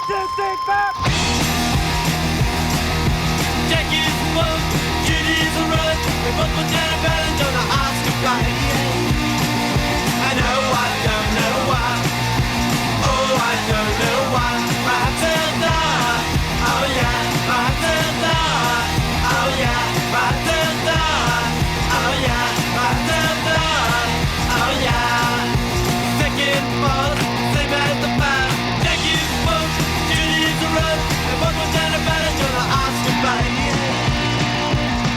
this thing back! Jackie's boat, Judy's a run. We both put down a balance on the Oscar fight. I don't know why. Oh, I don't know why. Matilda, oh yeah, Matilda, oh yeah, Matilda, oh yeah, Matilda, oh yeah. Second boat, same as the past. Jackie's boat, Judy's a run. We both put down a balance on the Oscar fight.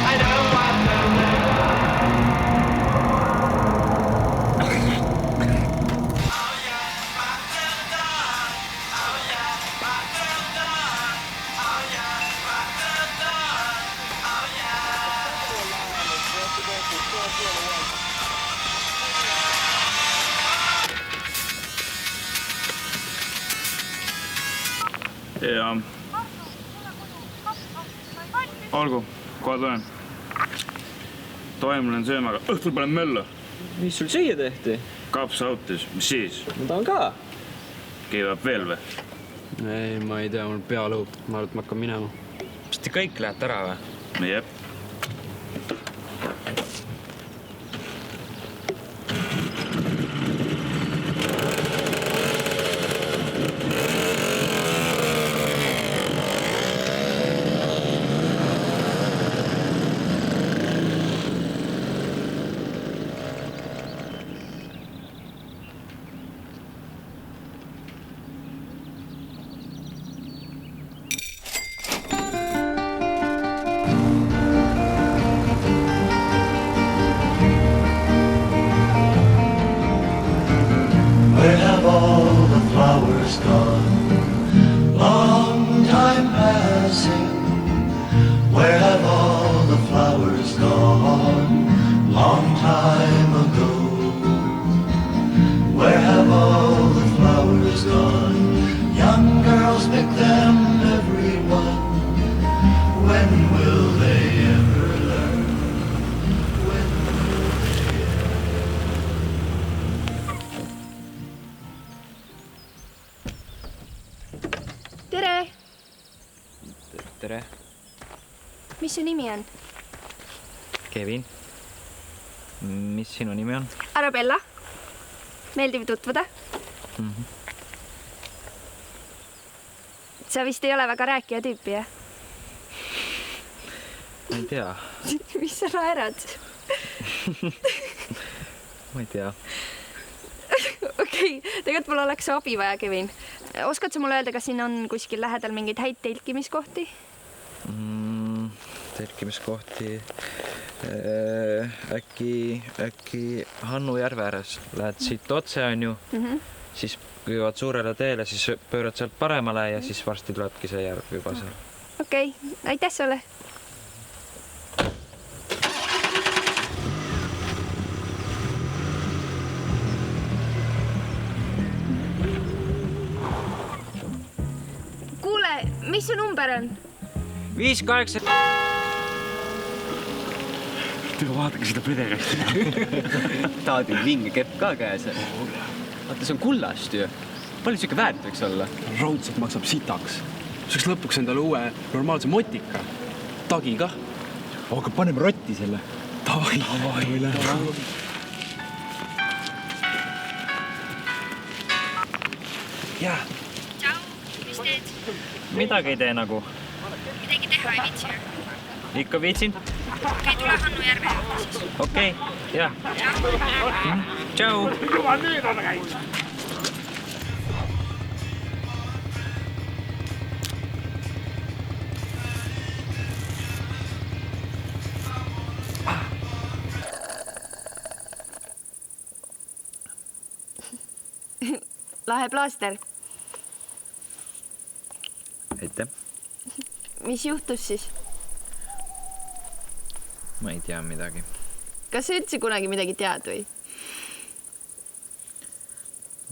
I know. Ja olgu, kohe tulen. Toimulen sööma, aga õhtul panen möllu. Mis sul süüa tehti? Kapsautis, mis siis? Ma tahan ka. Keevab veel või? Ei, ma ei tea, mul pea lõhub. Ma arvan, et ma hakkan minema. Kas te kõik lähete ära või? Jep. Tere! Tere! Mis su nimi on? Kevin. Mis sinu nimi on? Arabella. Meeldiv tutvuda. Sa vist ei ole väga rääkija tüüpi, jah? Ma ei tea. Mis sa naerad? Ma ei tea. Okei, tegelikult mul oleks abi vaja, Kevin. Oskad sa mulle öelda, kas siin on kuskil lähedal mingeid häid telkimiskohti? Telkimiskohti... Äkki Hannu järve ääres. Lähed siit otse, on ju. Siis kui jõuad suurele teele, siis pöörad sealt paremale ja siis varsti tulebki see järv juba seal. Okei, aitäh sulle! Kuule, mis su number on? 5-8... Tega vaadake seda püdekästi. Taadil vinge kepp ka käes. Vaata, see on kullast ju. Palju siuke väärt võiks olla? Raudselt maksab sitaks. Saaks lõpuks endale uue normaalse motika. Tagi kah. Aga paneme rotti selle. Tavai. Jaa. Tšau, mis teed? Midagi ei tee nagu. Midagi teha ei viitsi. Ikka viitsin? Okei, tule Hannu järve juurde siis. Okei, jah. Tšau. Juba nüüd on käinud. Lahe plaaster. Aitäh. Mis juhtus siis? Ma ei tea midagi. Kas sa üldse kunagi midagi tead või?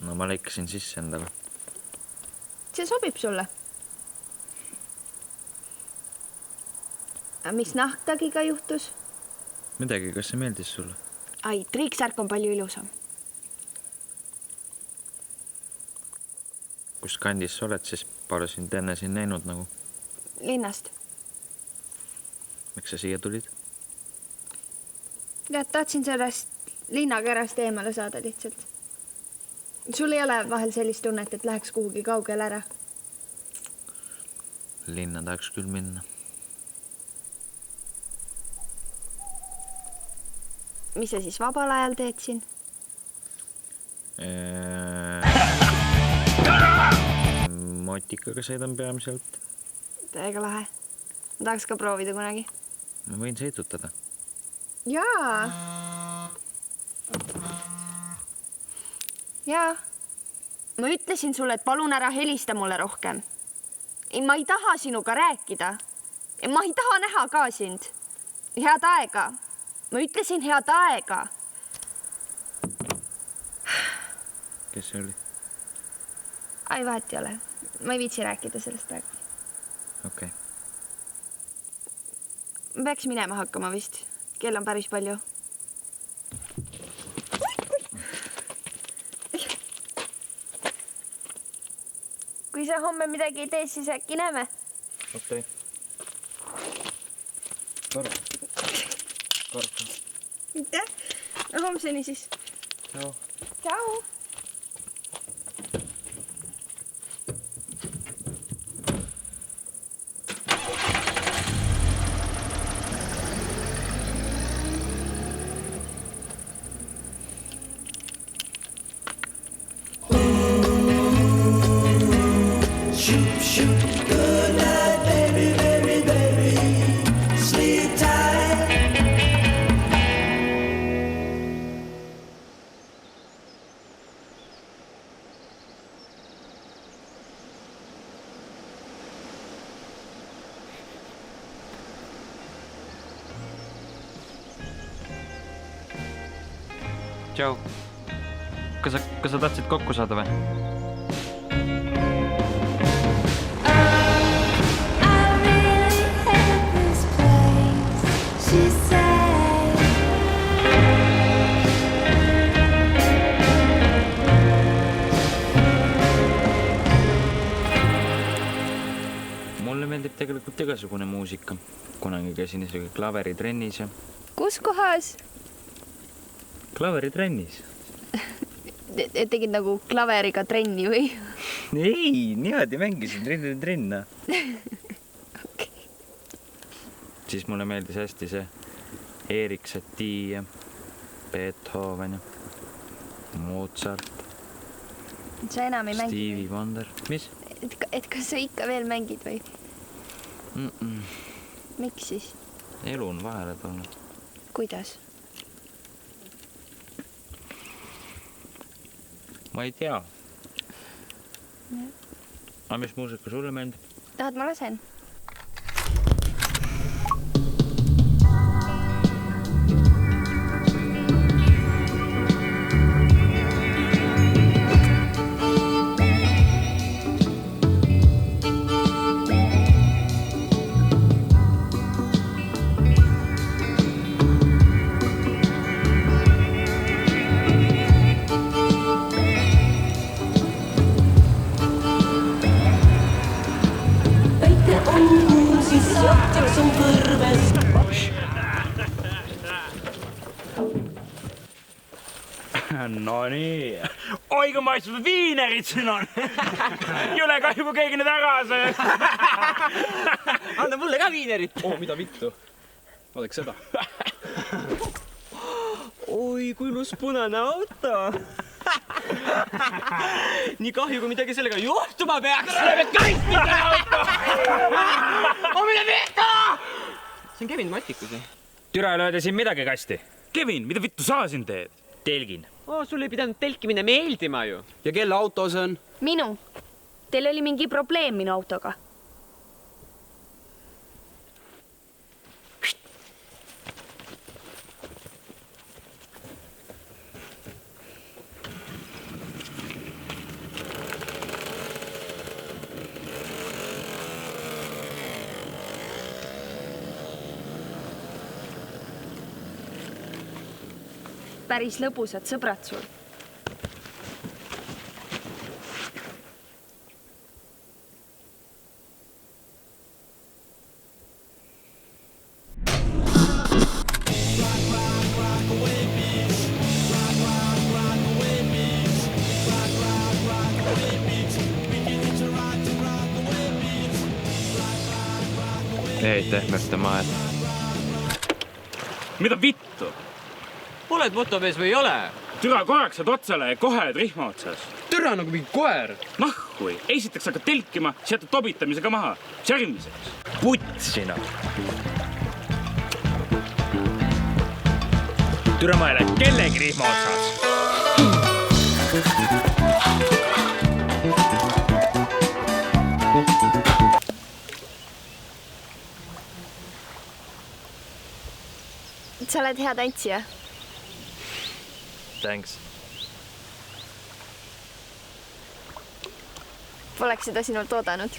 No ma lõikasin sisse endale. See sobib sulle. Mis nahktagiga juhtus? Midagi, kas see meeldis sulle? Ai, triiksärk on palju ilusam. Kus kust kandis sa oled, siis pole sind enne siin näinud nagu. Linnast. Miks sa siia tulid? Tahtsin sellest linnakärast eemale saada lihtsalt. Sul ei ole vahel sellist tunnet, et läheks kuhugi kaugele ära? Linna tahaks küll minna. Mis sa siis vabal ajal teed siin? Motikaga sõidan peamiselt. Täiega lahe. Ma tahaks ka proovida kunagi. Ma võin sõidutada. Jaa. Jaa. Ma ütlesin sulle, et palun ära helista mulle rohkem. Ma ei taha sinuga rääkida. Ma ei taha näha ka sind. Head aega. Ma ütlesin head aega. Kes see oli? Ai, vahet ei ole. Ma ei viitsi rääkida sellest praegu. Okei. Ma peaks minema hakkama vist. Kell on päris palju. Kui sa homme midagi ei tee, siis äkki näeme. Okei. Korra. Aitäh. No homseni siis. Tšau. Tšau. Tšau. Kas sa tahtsid kokku saada või? Mulle meeldib tegelikult igasugune muusika. Kunagi käisin isegi klaveritrennis ja... Kus kohas? Klaveritrennis. Tegid nagu klaveriga trenni või? Ei, niimoodi mängisin trenna. Okay. Siis mulle meeldis hästi see Erik Satie ja Beethoven ja Mozart. Sa enam ei mängi? Stevie Wonder. Mis? Et kas sa ikka veel mängid või? Miks siis? Elu on vahele tulnud. Kuidas? Ma ei tea. Aga mis muusika sulle meeldib? Tahad, ma lasen? No nii. Oi, kui maitsvad viinerid siin on. Jule kahju, kui keegi need ära sööb. Anna mulle ka viinerit. Mida vittu? Vaadake seda. Oi, kui ilus punane auto. Nii kahju, kui midagi sellega juhtuma peaks. Läheb kõik mida auto. Mine vittu! See on Kevin Matikus. Türa lööda siin midagi kasti. Kevin, mida vittu sa siin teed? Telgin. Sul ei pidanud telkimine meeldima ju. Ja kelle auto see on? Minu. Teil oli mingi probleem minu autoga. Päris lõbusad sõbrad sul. Ei tehmärktä maed. Mida vittu? Oled motomees või ei ole? Türa korraks saad otsale ja kohe oled rihma otsas. Türa nagu mingi koer. Nahkui, esiteks hakkad telkima, siis jätad tobitamisega maha. Mis järgmiseks? Putsina. Türa ma ei lähe kellegi rihma otsas. Sa oled hea tantsija. Thanks. Poleks seda sinult oodanud.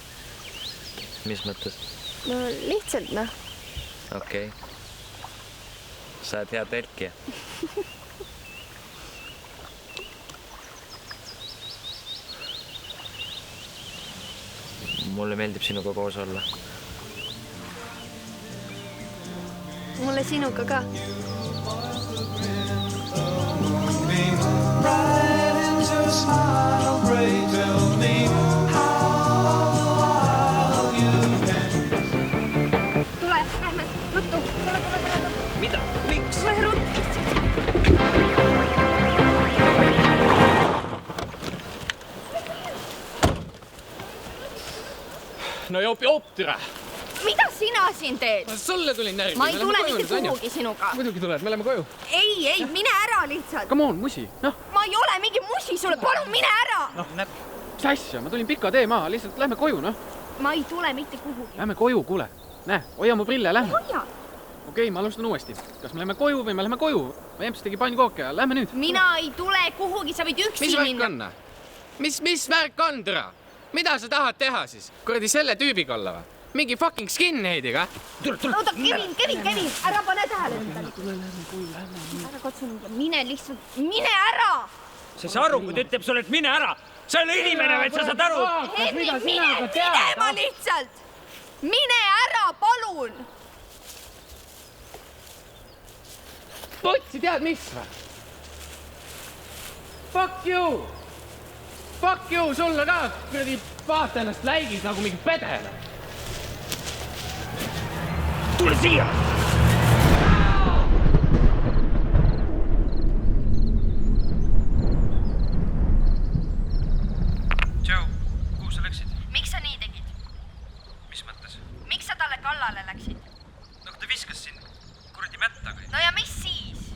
Mis mõttes? No lihtsalt noh. Okei. Sa oled hea telkija. Mulle meeldib sinuga koos olla. Mulle sinuga ka. Tule, lähme, ruttu. Tule. Mida? Miks? Tule ruttu. No joop, türa. Mida sina siin teed? Sulle tulin närvi. Ma ei tule mitte kuhugi sinuga. Muidugi tuled, me oleme koju. Ei, mine ära lihtsalt. Come on, musi. Noh, Ma ei ole mingi musi sulle, palun mine ära. mis asja, ma tulin pika tee maha, lihtsalt lähme koju, noh. Ma ei tule mitte kuhugi. Lähme koju, kuule. Näe, hoia mu prille, lähme. Hoia. Okei, ma alustan uuesti. Kas me lähme koju või me lähme koju? Ma Jemps tegi pannkooke ja lähme nüüd. Mina ei tule kuhugi, sa võid üksi minna. Mis värk on, türa? Mida sa tahad teha siis? Kuradi selle tüübiga olla või? Mingi fucking skinheadiga? Oota, Kevin, ära pane tähele. Ära katsu mind ja mine lihtsalt, mine ära. Sa ei saa aru, kui ta ütleb sulle, et mine ära. Sa ei ole inimene, vaid sa saad aru. Henri, mine minema lihtsalt. Mine ära, palun. Putsi, tead mis või? Fuck you! Fuck you, sulle ka! Kuradi vaata ennast läigis nagu mingi pedele. Tule siia! Tšau, kuhu sa läksid? Miks sa nii tegid? Mis mõttes? Miks sa talle kallale läksid? No ta viskas sind kuradi mättaga. No ja mis siis?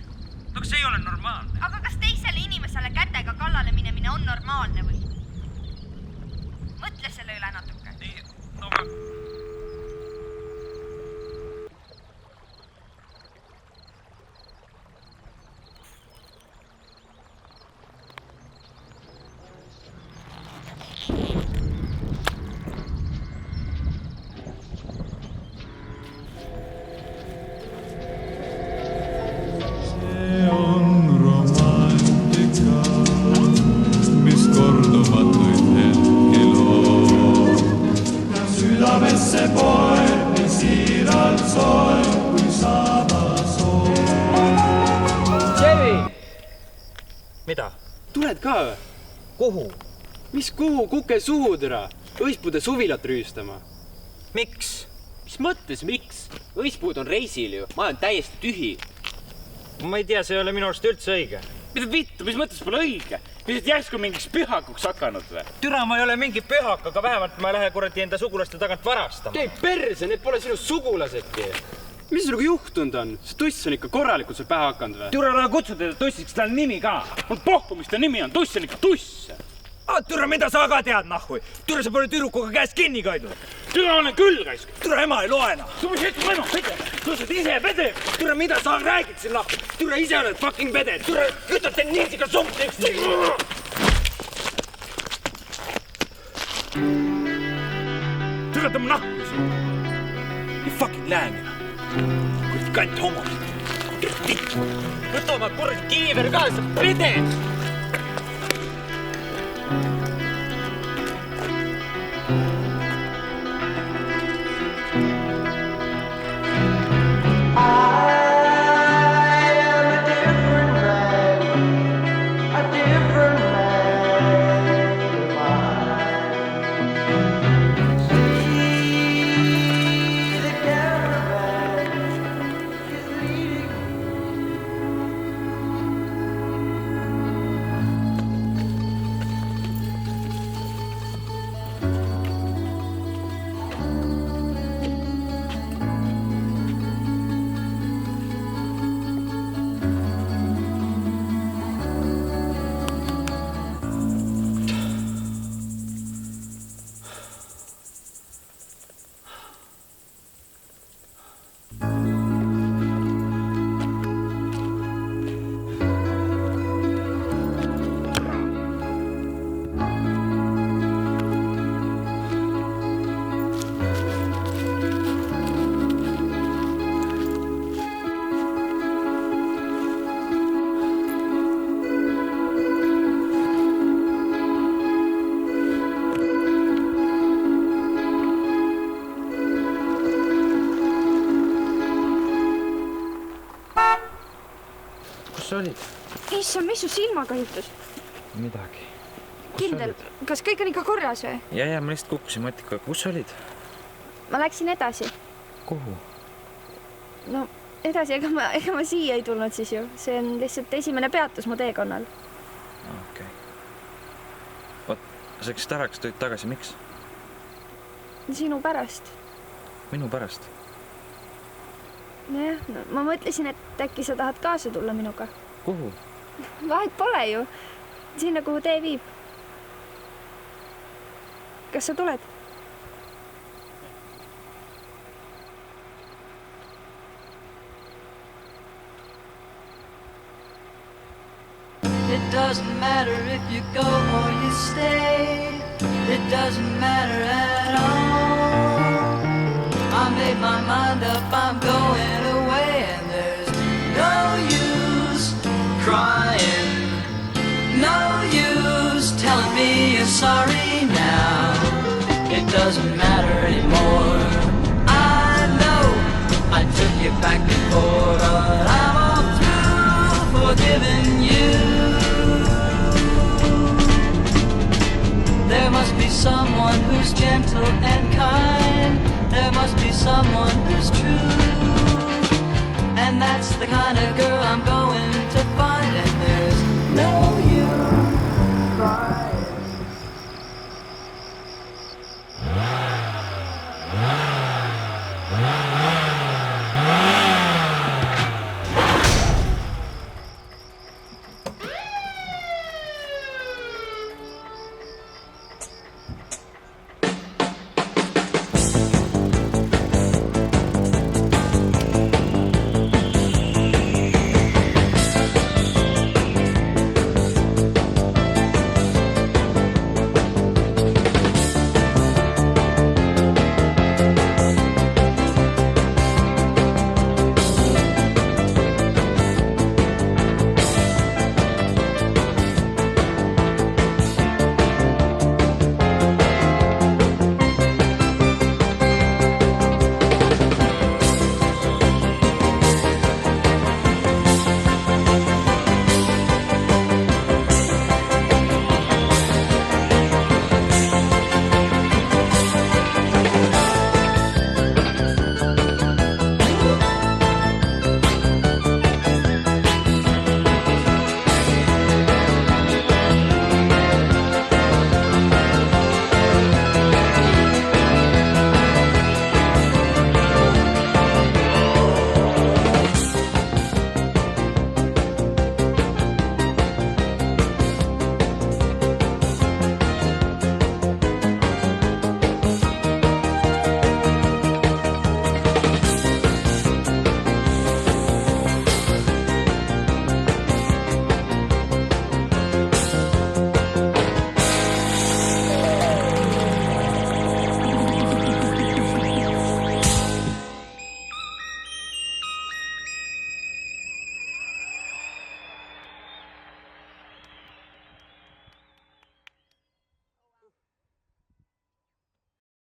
No kas see ei ole normaalne? Aga kas teisele inimesele kätega kallale minemine on normaalne või? Mõtle selle üle natuke. Ei, no ma... Mida? Tuled ka või? Kuhu? Mis kuhu? Kuke suhu, türa. Õispuude suvilat rüüstama. Miks? Mis mõttes, miks? Õispuud on reisil ju, ma olen täiesti tühi. Ma ei tea, see ei ole minu arust üldse õige. Mida vittu, mis mõttes pole õige? Mis et järsku mingiks pühakuks hakanud või? Türa, ma ei ole mingi pühak, aga vähemalt ma ei lähe kuradi enda sugulaste tagant varastama. Tee perse, need pole sinu sugulasedki. Mis sinuga juhtunud on? See tuss on ikka korralikult sul pähe hakanud või? Türa, ära kutsu teda tussiks, tal nimi ka. Mul pohku, mis ta nimi on, tuss on ikka tuss. Türa, mida sa ka tead, nahhui? Türa, sa pole tüdrukuga käest kinni kaidnud. Türa, olen küll raisk. Türa, ema ei loena. Sa võis hetke ema pede. Sa oled ise pede. Türa, mida sa räägid siin, nahhui? Türa, ise oled fucking pede. Türa, kütad teil niisiga suhtleks. Türa, tõmba nahku siin. You fucking läängina. Kuradi kant homosid. Võta oma kuradi kiiver kaasa, pede! sa olid? Issand, mis su silmaga juhtus? Midagi. Kindel, kas kõik on ikka korras või? Ja ma lihtsalt kukkusin Matikaga. Kus sa olid? Ma läksin edasi. Kuhu? No edasi, ega ma siia ei tulnud siis ju. See on lihtsalt esimene peatus mu teekonnal. Okei. Oot, sa läksid ära, kas tulid tagasi, miks? Sinu pärast. Minu pärast? Nojah, ma mõtlesin, et äkki sa tahad kaasa tulla minuga. Kuhu? Vahet pole ju. Sinna, kuhu tee viib. Kas sa tuled? It doesn't matter if you go or you stay. It doesn't matter at all. I made my mind up, I'm going away, and there's no use crying, no use telling me you're sorry now. It doesn't matter anymore. I know I took you back before, but I'm all through forgiving you. There must be someone who's gentle and kind. There must be someone who's true. And that's the kind of girl I'm going to find. And there's no